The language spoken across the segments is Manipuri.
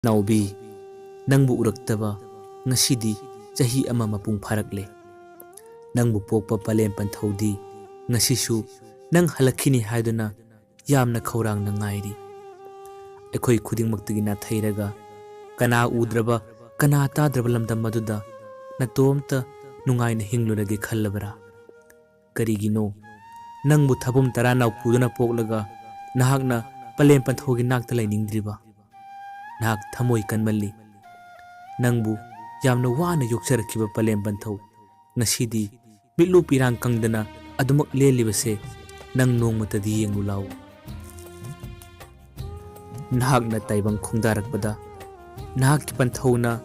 Naubi, nangbu uraktaba ngasidi chahi ama mapung pharakle. Nangbu pokpa palem Panthoudi ngasisu nang halakhini haiduna yamna khaurang na ngairi. Ekhoi khudingmaktagi na thairaga kana udraba kana tadraba lamdam maduda natomta nungaina hinglurage khallabara. Karigino nangbu thabum tara naw puduna poklaga nahakna palem Panthogi nakta lainingdriba. Nahak thamoi kanmalli nangbu yamna wana yokcharakiba palem Panthou ngasidi mitlu pirang kangdana adumak lelibase nang nongmatadi yengu law. Nahakna taibang khungdarakpada nahakki Panthouna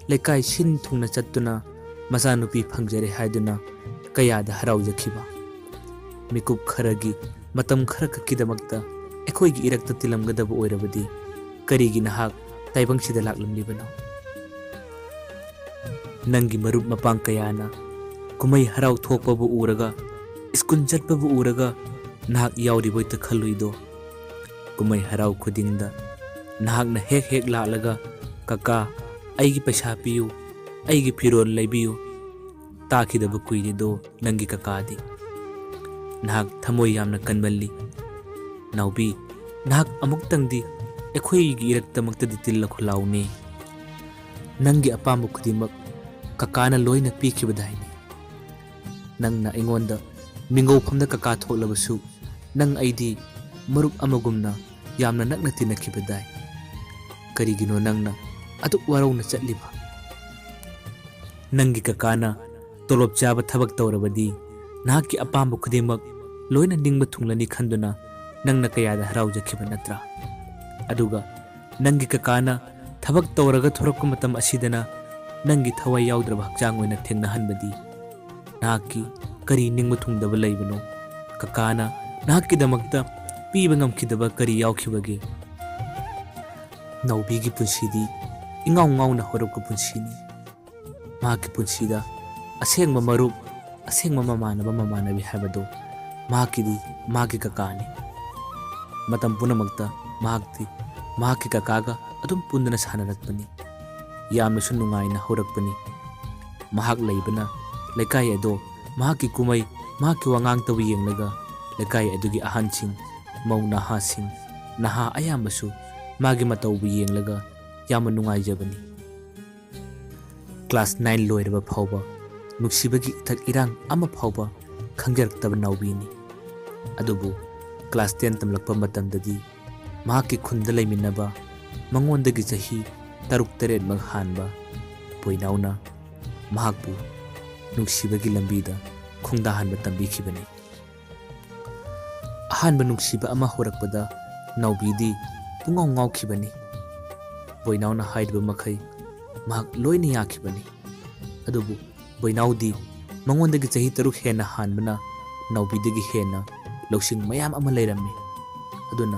lekai sin thungna chattuna masanupi phangjare haiduna kayada haraujakhiba. Mikup kharagi matam kharakakidamakta ekhoigi irakta tilamgadaba oirabadi karigi nahak taibang sida laklamlibano. Nangi marup mapang kayana kumai harau thokpabu uraga iskun chatpabu uraga nahak yauriboita khalluido. Kumai harau khudingda nahakna hek laalaga kaka aigi paisa piyu aigi firol laibiyu takhidaba kuirido nangi kakadi. Nahak thamoi yamna kanmalli. Naubi nahak amuktangdi ekhoigi iraktamakta tilla khulauni. Nangi apambu khudimak kakana loina pikhibadaini. Nangna ingonda mingau phamda kaka tholabasu nang aidi marup amagumna yamna nakna tinakhibadai. Karigino nangna aduk warauna chatliba. Nangi kakana tolop chaba thabak tawrabadi nahakki apambu khudimak loina ningba thunglani khanduna nangna kayada haraujakhiba natra. Aduga nangi kakana thabak tawraga thorakku matam asidana nangi thawai yaudraba hakchang oina thengnahanbadi nahakki kari ningba thungdaba leibano. Kakana nahakki damakta piba ngamkhidaba kari yaukhibage. Naubigi punsidi ingaw ngawna horapka punsini. Mahakki punsida asengba marup asengba mamanaba mamanabi habado mahakkidi mahakki kakani. Matam punamakta mahakki kakaga adum pundana sanarakpani. Yamnasu nungaina horakpani. Mahak leibana lekai ado mahakki kumai mahakki wangang tabu yenglaga lekai adugi ahansing mau nahasing naha ayambasu magi mataubu yenglaga yamna nungaijabani. Class 9 loiraba phauba nuksibagi ithak irang ama phauba khangjaraktab naubini. Adubu class 10 tamlakpa matamdadi mahakki khunda leiminaba mangondagi chahi 6-7 maghanba poinauna mahakpu nuksibagi lambida khungdahanba tambikhibani. Ahanba nuksiba ama horakpada naubidi pungaw ngawkhibani. Boinauna haidba makhai mahak loina yakhibani. Adubu boinaudi mangondagi chahi 3 hena hanbana naubidagi hena lawsing mayam ama leirammi. Aduna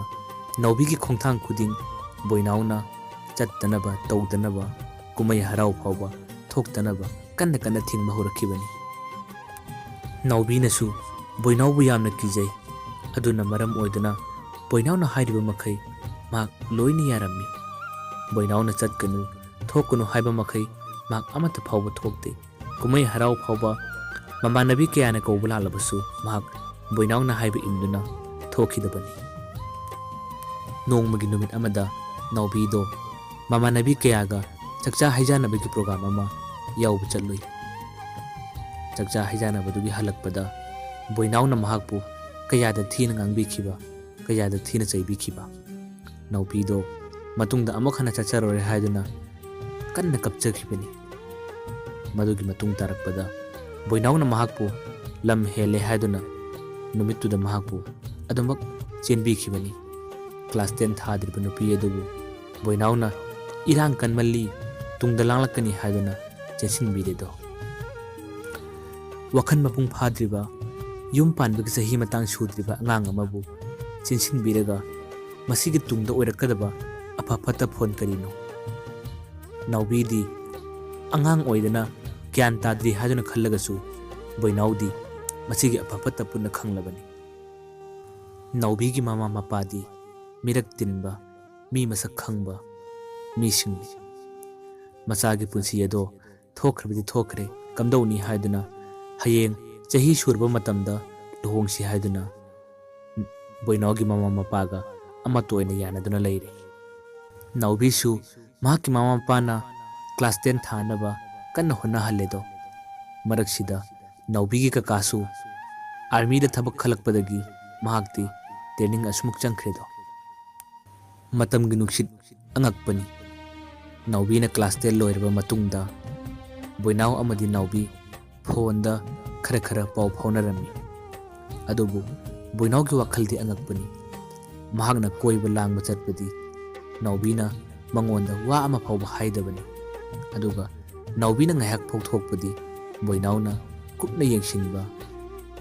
naubigi khongthang khuding boinauna chattanaba tawdanaba kumai harau phauba thoktanaba kanna thingba horakhibani. Naubinasu boinaubu yamna kijai. Aduna maram oidana boinauna haidiba makhai mak loina yarammi. Boinauna chatkanu thokunu haiba makhai mak amata phauba thokte. Kumai harau phauba mamanabi kayana kawbala labasu mak boinauna haiba induna thokhidabani. Nongmagi numit amada naubido mamanabi kayaga chakcha haijanabagi program ama yauba chatlui. Chakcha haijanabadagi halakpada boinauna mahakpu kayada thina ngangbikhiba kayada thina chaibikhiba. Naubido matungda amakhana chacharore haiduna kanna kapchakhibani. Madugi matung tarakpada boinauna mahakpu lam hele haiduna numittuda mahakpu adumak chenbikhibani. Class 10 thadriba nupi adubu boinauna irang kanmalli tungda langlakani haiduna chensinbiredo. Wakhan mapung phadriba yum panbagi sahi matang sudriba angang amabu chensinbiraga masigi tungda oirakadaba aphapata phone karino. Naubidi angang oidana gyan tadri haiduna khallagasu boinaudi masigi aphapata punna khanglabani. Naubigi mama mapadi mirak tinba mi masak khangba ꯃꯤꯁꯤꯡꯅꯤ꯫ ꯃꯆꯥꯒꯤ ꯄꯨꯟꯁꯤ ꯑꯗꯣ ꯊꯣꯛꯈ꯭ꯔꯕꯗꯤ ꯊꯣꯛꯈ꯭ꯔꯦ ꯀꯝꯗꯧꯅꯤ ꯍꯥꯏꯗꯨꯅ ꯍꯌꯦꯡ ꯆꯍꯤ ꯁꯨꯔꯕ ꯃꯇꯝꯗ ꯂꯨꯍꯣꯡꯁꯤ ꯍꯥꯏꯗꯨꯅ ꯕꯣꯏꯅꯥꯎꯒꯤ ꯃꯃꯥ ꯃꯄꯥꯒ ꯑꯃꯠꯇ ꯑꯣꯏꯅ ꯌꯥꯅꯗꯨꯅ ꯂꯩꯔꯦ꯫ ꯅꯥꯎꯕꯤꯁꯨ ꯃꯍꯥꯛꯀꯤ ꯃꯃꯥ ꯃꯄꯥꯅ ꯀ꯭ꯂꯥꯁ 10 ꯊꯥꯅꯕ ꯀꯟꯅ ꯍꯣꯠꯅꯍꯜꯂꯦꯗꯣ꯫ ꯃꯔꯛꯁꯤꯗ ꯅꯥꯎꯕꯤꯒꯤ ꯀꯀꯥꯁꯨ ꯑꯥꯔꯃꯤꯗ ꯊꯕꯛ ꯈꯜꯂꯛꯄꯗꯒꯤ ꯃꯍꯥꯛꯇꯤ ꯇ꯭ꯔꯦꯅꯤꯡ ꯑꯁꯨꯃꯛ ꯆꯪꯈ꯭ꯔꯦꯗꯣ꯫ ꯃꯇꯝꯒꯤ ꯅꯨꯡꯁꯤꯠ ꯑꯉꯛꯄꯅꯤ꯫ ꯅꯥꯎꯕꯤꯅ ꯀ꯭ꯂꯥꯁ 10 ꯂꯣꯏꯔꯕ ꯃꯇꯨꯡꯗ ꯕꯣꯏꯅꯥꯎ ꯑꯃꯗꯤ ꯅꯥꯎꯕꯤ ꯐꯣꯟꯗ ꯈꯔ ꯄꯥꯎ ꯐꯥꯎꯅꯔꯝꯃꯤ꯫ ꯑꯗꯨꯕꯨ ꯕꯣꯏꯅꯥꯎꯒꯤ ꯋꯥꯈꯜꯗꯤ ꯑꯉꯛꯄꯅꯤ꯫ ꯃꯍꯥꯛꯅ ꯀꯣꯏꯕ ꯂꯥꯡꯕ ꯆꯠꯄꯗꯤ ꯅꯥꯎꯕꯤꯅ ꯃꯉꯣꯟꯗ ꯋꯥ ꯑꯃ ꯐꯥꯎꯕ ꯍꯥꯏꯗꯕꯅꯤ꯫ ꯑꯗꯨꯒ ꯅꯥꯎꯕꯤꯅ ꯉꯥꯏꯍꯥꯛ ꯐꯥꯎꯊꯣꯛꯄꯗꯤ ꯕꯣꯏꯅꯥꯎꯅ ꯀꯨꯞꯅ ꯌꯦꯡꯁꯤꯟꯕ,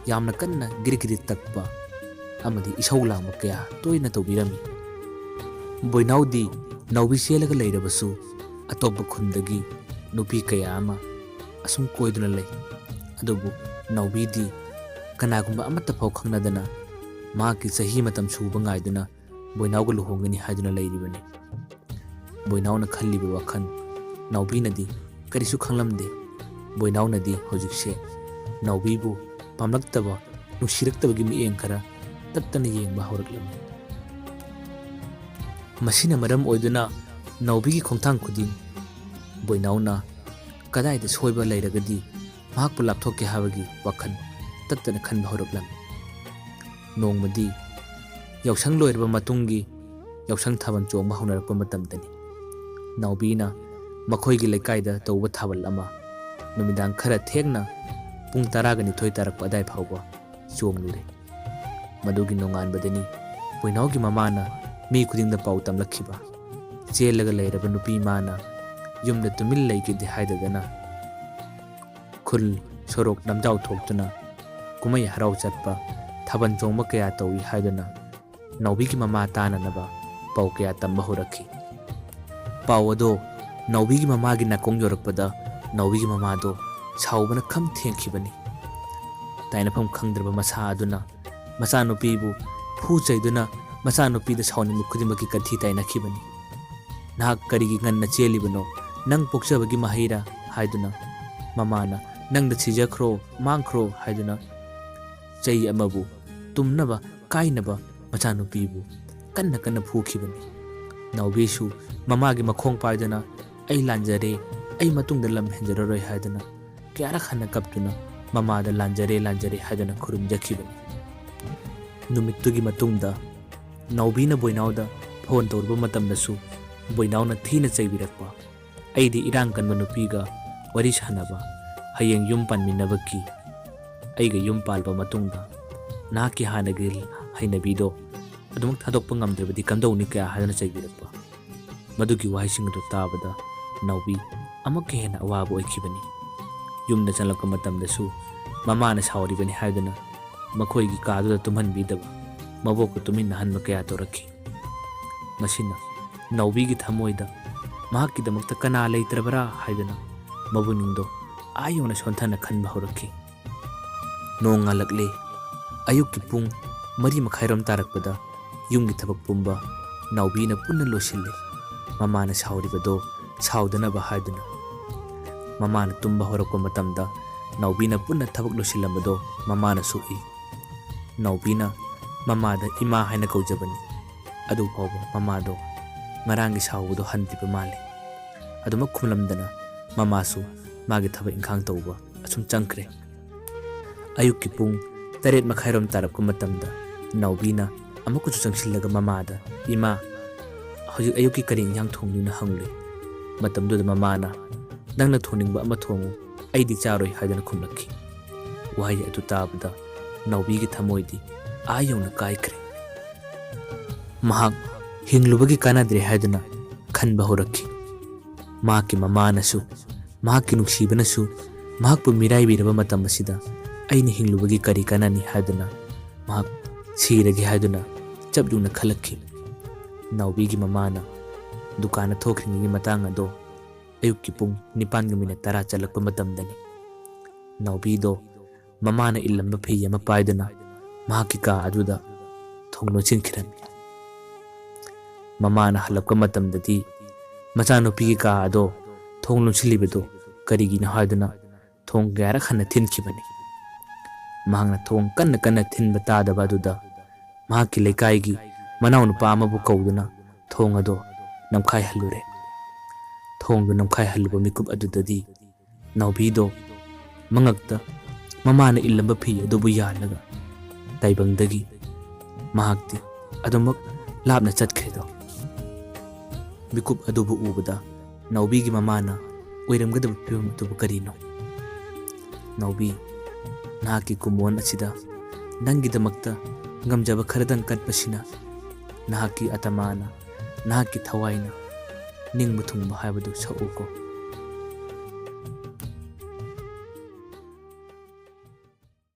ꯌꯥꯝꯅ ꯀꯟꯅ ꯒꯤꯔꯤ ꯇꯛꯄ ꯑꯃꯗꯤ ꯏꯁꯧ ꯂꯥꯡꯕ ꯀꯌꯥ ꯇꯣꯏꯅ ꯇꯧꯕꯤꯔꯝꯃꯤ꯫ ꯕꯣꯏꯅꯥꯎꯗꯤ ꯅꯥꯎꯕꯤ ꯆꯦꯜꯂꯒ ꯂꯩꯔꯕꯁꯨ ꯑꯇꯣꯞꯄ ꯈꯨꯟꯗꯒꯤ ꯅꯨꯄꯤ ꯀꯌꯥ ꯑꯃ ꯑꯁꯨꯝ ꯀꯣꯏꯗꯨꯅ ꯂꯩ꯫ ꯑꯗꯨꯕꯨ ꯅꯥꯎꯕꯤꯗꯤ ꯀꯅꯥꯒꯨꯝꯕ ꯑꯃꯠꯇ ꯐꯥꯎ ꯈꯪꯅꯗꯅ ꯃꯍꯥꯛꯀꯤ ꯆꯍꯤ ꯃꯇꯝ ꯁꯨꯕ ꯉꯥꯏꯗꯨꯅ ꯕꯣꯏꯅꯥꯎꯒ ꯂꯨꯍꯣꯡꯒꯅꯤ ꯍꯥꯏꯗꯨꯅ ꯂꯩꯔꯤꯕꯅꯤ꯫ ꯕꯣꯏꯅꯥꯎꯅ ꯈꯜꯂꯤꯕ ꯋꯥꯈꯜ ꯅꯥꯎꯕꯤꯅꯗꯤ ꯀꯔꯤꯁꯨ ꯈꯪꯂꯝꯗꯦ꯫ ꯕꯣꯏꯅꯥꯎꯅꯗꯤ ꯍꯧꯖꯤꯛꯁꯦ ꯅꯥꯎꯕꯤꯕꯨ ꯄꯥꯝꯂꯛꯇꯕ, ꯅꯨꯡꯁꯤꯔꯛꯇꯕꯒꯤ ꯃꯤꯠꯌꯦꯡ ꯈꯔ ꯇꯠꯇꯅ ꯌꯦꯡꯕ ꯍꯧꯔꯛꯂꯝꯃꯤ꯫ ꯃꯁꯤꯅ ꯃꯔꯝ ꯑꯣꯏꯗꯨꯅ ꯅꯥꯎꯕꯤꯒꯤ ꯈꯣꯡꯊꯥꯡ ꯈꯨꯗꯤꯡ ꯕꯣꯏꯅꯥꯎꯅ ꯀꯗꯥꯏꯗ ꯁꯣꯏꯕ ꯂꯩꯔꯒꯗꯤ ꯃꯍꯥꯛꯄꯨ ꯂꯥꯞꯊꯣꯛꯀꯦ ꯍꯥꯏꯕꯒꯤ ꯋꯥꯈꯜ ꯇꯠꯇꯅ ꯈꯟꯕ ꯍꯧꯔꯛꯂꯝꯃꯤ꯫ ꯅꯣꯡꯃꯗꯤ ꯌꯥꯎꯁꯪ ꯂꯣꯏꯔꯕ ꯃꯇꯨꯡꯒꯤ ꯌꯥꯎꯁꯪ ꯊꯥꯕꯜ ꯆꯣꯡꯕ ꯍꯧꯅꯔꯛꯄ ꯃꯇꯝꯗꯅꯤ꯫ ꯅꯥꯎꯕꯤꯅ ꯃꯈꯣꯏꯒꯤ ꯂꯩꯀꯥꯏꯗ ꯇꯧꯕ ꯊꯥꯕꯜ ꯑꯃ ꯅꯨꯃꯤꯗꯥꯡ ꯈꯔ ꯊꯦꯡꯅ ꯄꯨꯡ 12 ꯇꯥꯔꯛꯄ ꯑꯗꯥꯏ ꯐꯥꯎꯕ ꯆꯣꯡꯂꯨꯔꯦ꯫ ꯃꯗꯨꯒꯤ ꯅꯣꯡꯉꯥꯟꯕꯗꯅꯤ ꯕꯣꯏꯅꯥꯎꯒꯤ ꯃꯃꯥꯅ ꯃꯤ ꯈꯨꯗꯤꯡꯗ ꯄꯥꯎ ꯇꯝꯂꯛꯈꯤꯕ꯫ ꯆꯦꯜꯂꯒ ꯂꯩꯔꯕ ꯅꯨꯄꯤ ꯃꯥꯅ ꯌꯨꯝꯗ ꯇꯨꯃꯤꯟ ꯂꯩꯒꯦꯗꯤ ꯍꯥꯏꯗꯗꯅ ꯈꯨꯜ ꯁꯣꯔꯣꯛ ꯂꯝꯖꯥꯎ ꯊꯣꯛꯇꯨꯅ ꯀꯨꯝꯍꯩ ꯍꯔꯥꯎ ꯆꯠꯄ, ꯊꯥꯕꯜ ꯆꯣꯡꯕ ꯀꯌꯥ ꯇꯧꯏ ꯍꯥꯏꯗꯨꯅ ꯅꯥꯎꯕꯤꯒꯤ ꯃꯃꯥ ꯇꯥꯅꯅꯕ ꯄꯥꯎ ꯀꯌꯥ ꯇꯝꯕ ꯍꯧꯔꯛꯈꯤ꯫ ꯄꯥꯎ ꯑꯗꯣ ꯅꯥꯎꯕꯤꯒꯤ ꯃꯃꯥꯒꯤ ꯅꯥꯀꯣꯡ ꯌꯧꯔꯛꯄꯗ ꯅꯥꯎꯕꯤꯒꯤ ꯃꯃꯥꯗꯣ ꯁꯥꯎꯕꯅ ꯈꯝ ꯊꯦꯡꯈꯤꯕꯅꯤ꯫ ꯇꯥꯏꯅꯐꯝ ꯈꯪꯗ꯭ꯔꯕ ꯃꯁꯥ ꯑꯗꯨꯅ ꯃꯆꯥꯅꯨꯄꯤꯕꯨ ꯐꯨ ꯆꯩꯗꯨꯅ ꯃꯆꯥꯅꯨꯄꯤꯗ ꯁꯥꯎꯅꯤꯡꯕ ꯈꯨꯗꯤꯡꯃꯛꯀꯤ ꯀꯟꯊꯤ ꯇꯥꯏꯅꯈꯤꯕꯅꯤ꯫ ꯅꯍꯥꯛ ꯀꯔꯤꯒꯤ ꯉꯟꯅ ꯆꯦꯜꯂꯤꯕꯅꯣ? ꯅꯪ ꯄꯣꯛꯆꯕꯒꯤ ꯃꯍꯩꯔꯥ ꯍꯥꯏꯗꯨꯅ ꯃꯃꯥꯅ ꯅꯪꯗ ꯁꯤꯖꯈ꯭ꯔꯣ, ꯃꯥꯡꯈ꯭ꯔꯣ ꯍꯥꯏꯗꯨꯅ ꯆꯩ ꯑꯃꯕꯨ ꯇꯨꯝꯅꯕ ꯀꯥꯏꯅꯕ ꯃꯆꯥꯅꯨꯄꯤꯕꯨ ꯀꯟꯅ ꯐꯨꯈꯤꯕꯅꯤ꯫ ꯅꯥꯎꯕꯤꯁꯨ ꯃꯃꯥꯒꯤ ꯃꯈꯣꯡ ꯄꯥꯏꯗꯨꯅ ꯑꯩ ꯂꯥꯟꯖꯔꯦ, ꯑꯩ ꯃꯇꯨꯡꯗ ꯂꯝ ꯍꯦꯟꯖꯔꯔꯣꯏ ꯍꯥꯏꯗꯨꯅ ꯀꯌꯥꯔꯛ ꯍꯟꯅ ꯀꯞꯇꯨꯅ ꯃꯃꯥꯗ ꯂꯥꯟꯖꯔꯦ ꯍꯥꯏꯗꯨꯅ ꯈꯨꯔꯨꯝꯖꯈꯤꯕꯅꯤ꯫ ꯅꯨꯃꯤꯠꯇꯨꯒꯤ ꯃꯇꯨꯡꯗ ꯅꯥꯎꯕꯤꯅ ꯕꯣꯏꯅꯥꯎꯗ ꯐꯣꯟ ꯇꯧꯔꯨꯕ ꯃꯇꯝꯗꯁꯨ ꯕꯣꯏꯅꯥꯎꯅ ꯊꯤꯅ ꯆꯩꯕꯤꯔꯛꯄ, ꯑꯩꯗꯤ ꯏꯔꯥꯡ ꯀꯟꯕ ꯅꯨꯄꯤꯒ ꯋꯥꯔꯤ ꯁꯥꯟꯅꯕ, ꯍꯌꯦꯡ ꯌꯨꯝ ꯄꯥꯟꯃꯤꯟꯅꯕꯒꯤ, ꯑꯩꯒ ꯌꯨꯝ ꯄꯥꯜꯕ ꯃꯇꯨꯡꯗ ꯅꯍꯥꯛꯀꯤ ꯍꯥꯟꯅꯒꯤ ꯍꯩꯅꯕꯤꯗꯣ ꯑꯗꯨꯃꯛ ꯊꯥꯗꯣꯛꯄ ꯉꯝꯗ꯭ꯔꯕꯗꯤ ꯀꯝꯗꯧꯅꯤ ꯀꯌꯥ ꯍꯥꯏꯗꯨꯅ ꯆꯩꯕꯤꯔꯛꯄ꯫ ꯃꯗꯨꯒꯤ ꯋꯥꯍꯩꯁꯤꯡ ꯑꯗꯨ ꯇꯥꯕꯗ ꯅꯥꯎꯕꯤ ꯑꯃꯨꯛꯀ ꯍꯦꯟꯅ ꯑꯋꯥꯕ ꯑꯣꯏꯈꯤꯕꯅꯤ꯫ ꯌꯨꯝꯗ ꯆꯪꯂꯛꯄ ꯃꯇꯝꯗꯁꯨ ꯃꯃꯥꯅ ꯁꯥꯎꯔꯤꯕꯅꯤ ꯍꯥꯏꯗꯨꯅ ꯃꯈꯣꯏꯒꯤ ꯀꯥꯗꯨꯗ ꯇꯨꯝꯍꯟꯕꯤꯗꯕ, ꯃꯕꯣꯛꯄꯨ ꯇꯨꯃꯤꯟꯅꯍꯟꯕ ꯀꯌꯥ ꯇꯧꯔꯛꯈꯤ꯫ ꯃꯁꯤꯅ ꯅꯥꯎꯕꯤꯒꯤ ꯊꯃꯣꯏꯗ ꯃꯍꯥꯛꯀꯤꯗꯃꯛꯇ ꯀꯅꯥ ꯂꯩꯇ꯭ꯔꯕꯔꯥ ꯍꯥꯏꯗꯨꯅ ꯃꯕꯨꯛꯅꯤꯡꯗꯣ ꯑꯥ ꯌꯧꯅ ꯁꯣꯟꯊꯅ ꯈꯟꯕ ꯍꯧꯔꯛꯈꯤ꯫ ꯅꯣꯡ ꯉꯥꯜꯂꯛꯂꯦ꯫ ꯑꯌꯨꯛꯀꯤ ꯄꯨꯡ 4:30 ꯇꯥꯔꯛꯄꯗ ꯌꯨꯝꯒꯤ ꯊꯕꯛ ꯄꯨꯝꯕ ꯅꯥꯎꯕꯤꯅ ꯄꯨꯟꯅ ꯂꯣꯏꯁꯤꯜꯂꯦ꯫ ꯃꯃꯥꯅ ꯁꯥꯎꯔꯤꯕꯗꯣ ꯁꯥꯎꯗꯅꯕ ꯍꯥꯏꯗꯨꯅ ꯃꯃꯥꯅ ꯇꯨꯝꯕ ꯍꯧꯔꯛꯄ ꯃꯇꯝꯗ ꯅꯥꯎꯕꯤꯅ ꯄꯨꯟꯅ ꯊꯕꯛ ꯂꯣꯏꯁꯤꯜꯂꯝꯕꯗꯣ ꯃꯃꯥꯅꯁꯨ ꯎꯏ꯫ ꯅꯥꯎꯕꯤꯅ ꯃꯃꯥꯗ ꯏꯃꯥ ꯍꯥꯏꯅ ꯀꯧꯖꯕꯅꯤ꯫ ꯑꯗꯨꯐꯥꯎꯕ ꯃꯃꯥꯗꯣ ꯉꯔꯥꯡꯒꯤ ꯁꯥꯎꯕꯗꯣ ꯍꯟꯗ꯭ꯔꯤꯕ ꯃꯥꯜꯂꯤ꯫ ꯑꯗꯨꯃꯛ ꯈꯨꯝꯂꯝꯗꯅ ꯃꯃꯥꯁꯨ ꯃꯥꯒꯤ ꯊꯕꯛ ꯏꯪꯈꯥꯡ ꯇꯧꯕ ꯑꯁꯨꯝ ꯆꯪꯈ꯭ꯔꯦ꯫ ꯑꯌꯨꯛꯀꯤ ꯄꯨꯡ 8:30 ꯇꯥꯔꯛꯄ ꯃꯇꯝꯗ ꯅꯥꯎꯕꯤꯅ ꯑꯃꯨꯛꯀꯁꯨ ꯆꯪꯁꯤꯜꯂꯒ ꯃꯃꯥꯗ ꯏꯃꯥ ꯍꯧꯖꯤꯛ ꯑꯌꯨꯛꯀꯤ ꯀꯔꯤ ꯏꯟꯖꯥꯡ ꯊꯣꯡꯗꯣꯏꯅꯣ ꯍꯪꯂꯨꯏ꯫ ꯃꯇꯝꯗꯨꯗ ꯃꯃꯥꯅ ꯅꯪꯅ ꯊꯣꯡꯅꯤꯡꯕ ꯑꯃ ꯊꯣꯡꯉꯨ, ꯑꯩꯗꯤ ꯆꯥꯔꯣꯏ ꯍꯥꯏꯗꯨꯅ ꯈꯨꯝꯂꯛꯈꯤ꯫ ꯋꯥꯍꯩ ꯑꯗꯨ ꯇꯥꯕꯗ ꯅꯥꯎꯕꯤꯒꯤ ꯊꯃꯣꯏꯗꯤ ꯑꯥ ꯌꯧꯅ ꯀꯥꯏꯈ꯭ꯔꯦ꯫ ꯃꯍꯥꯛ ꯍꯤꯡꯂꯨꯕꯒꯤ ꯀꯥꯟꯅꯗ꯭ꯔꯦ ꯍꯥꯏꯗꯨꯅ ꯈꯟꯕ ꯍꯧꯔꯛꯈꯤ꯫ ꯃꯍꯥꯛꯀꯤ ꯃꯃꯥꯅꯁꯨ ꯃꯍꯥꯛꯀꯤ ꯅꯨꯡꯁꯤꯕꯅꯁꯨ ꯃꯍꯥꯛꯄꯨ ꯃꯤꯔꯥꯏꯕꯤꯔꯕ ꯃꯇꯝ ꯑꯁꯤꯗ ꯑꯩꯅ ꯍꯤꯡꯂꯨꯕꯒꯤ ꯀꯔꯤ ꯀꯥꯟꯅꯅꯤ ꯍꯥꯏꯗꯨꯅ ꯃꯍꯥꯛ ꯁꯤꯔꯒꯦ ꯍꯥꯏꯗꯨꯅ ꯆꯞ ꯌꯨꯡꯅ ꯈꯜꯂꯛꯈꯤ꯫ ꯅꯥꯎꯕꯤꯒꯤ ꯃꯃꯥꯅ ꯗꯨꯀꯥꯟꯗ ꯊꯣꯛꯈ꯭ꯔꯤꯉꯩꯒꯤ ꯃꯇꯥꯡ ꯑꯗꯣ ꯑꯌꯨꯛꯀꯤ ꯄꯨꯡ 9:10 ꯆꯠꯂꯛꯄ ꯃꯇꯝꯗꯅꯤ꯫ ꯅꯥꯎꯕꯤꯗꯣ ꯃꯃꯥꯅ ꯏꯜꯂꯝꯕ ꯐꯤ ꯑꯃ ꯄꯥꯏꯗꯨꯅ ꯃꯍꯥꯛꯀꯤ ꯀꯥ ꯑꯗꯨꯗ ꯊꯣꯡ ꯂꯣꯟꯁꯤꯟꯈꯤꯔꯝꯃꯤ꯫ ꯃꯃꯥꯅ ꯍꯜꯂꯛꯄ ꯃꯇꯝꯗꯗꯤ ꯃꯆꯥꯅꯨꯄꯤꯒꯤ ꯀꯥ ꯑꯗꯣ ꯊꯣꯡ ꯂꯣꯟꯁꯤꯜꯂꯤꯕꯗꯣ ꯀꯔꯤꯒꯤꯅꯣ ꯍꯥꯏꯗꯨꯅ ꯊꯣꯡ ꯀꯌꯥꯔꯛ ꯍꯟꯅ ꯊꯤꯟꯈꯤꯕꯅꯤ꯫ ꯃꯍꯥꯛꯅ ꯊꯣꯡ ꯀꯟꯅ ꯀꯟꯅ ꯊꯤꯟꯕ ꯇꯥꯗꯕ ꯑꯗꯨꯗ ꯃꯍꯥꯛꯀꯤ ꯂꯩꯀꯥꯏꯒꯤ ꯃꯅꯥꯎꯅꯨꯄꯥ ꯑꯃꯕꯨ ꯀꯧꯗꯨꯅ ꯊꯣꯡ ꯑꯗꯣ ꯅꯝꯈꯥꯏꯍꯜꯂꯨꯔꯦ꯫ ꯊꯣꯡꯗꯨ ꯅꯝꯈꯥꯏꯍꯜꯂꯨꯕ ꯃꯤꯀꯨꯞ ꯑꯗꯨꯗꯗꯤ ꯅꯥꯎꯕꯤꯗꯣ ꯃꯉꯛꯇ ꯃꯃꯥꯅ ꯏꯜꯂꯝꯕ ꯐꯤ ꯑꯗꯨꯕꯨ ꯌꯥꯜꯂꯒ ꯇꯥꯏꯕꯪꯗꯒꯤ ꯃꯍꯥꯛꯇꯤ ꯑꯗꯨꯃꯛ ꯂꯥꯞꯅ ꯆꯠꯈ꯭ꯔꯦꯗꯣ꯫ ꯃꯤꯀꯨꯞ ꯑꯗꯨꯕꯨ ꯎꯕꯗ ꯅꯥꯎꯕꯤꯒꯤ ꯃꯃꯥꯅ ꯑꯣꯏꯔꯝꯒꯗꯕ ꯐꯤꯕꯝ ꯑꯗꯨꯕꯨ ꯀꯔꯤꯅꯣ? ꯅꯥꯎꯕꯤ, ꯅꯍꯥꯛꯀꯤ ꯀꯨꯃꯣꯟ ꯑꯁꯤꯗ ꯅꯪꯒꯤꯗꯃꯛꯇ ꯉꯝꯖꯕ ꯈꯔꯗꯪ ꯀꯠꯄꯁꯤꯅ ꯅꯍꯥꯛꯀꯤ ꯑꯇꯃꯥꯅ, ꯅꯍꯥꯛꯀꯤ ꯊꯋꯥꯏꯅ ꯅꯤꯡꯕ ꯊꯨꯡꯕ ꯍꯥꯏꯕꯗꯨ ꯁꯛꯎꯀꯣ꯫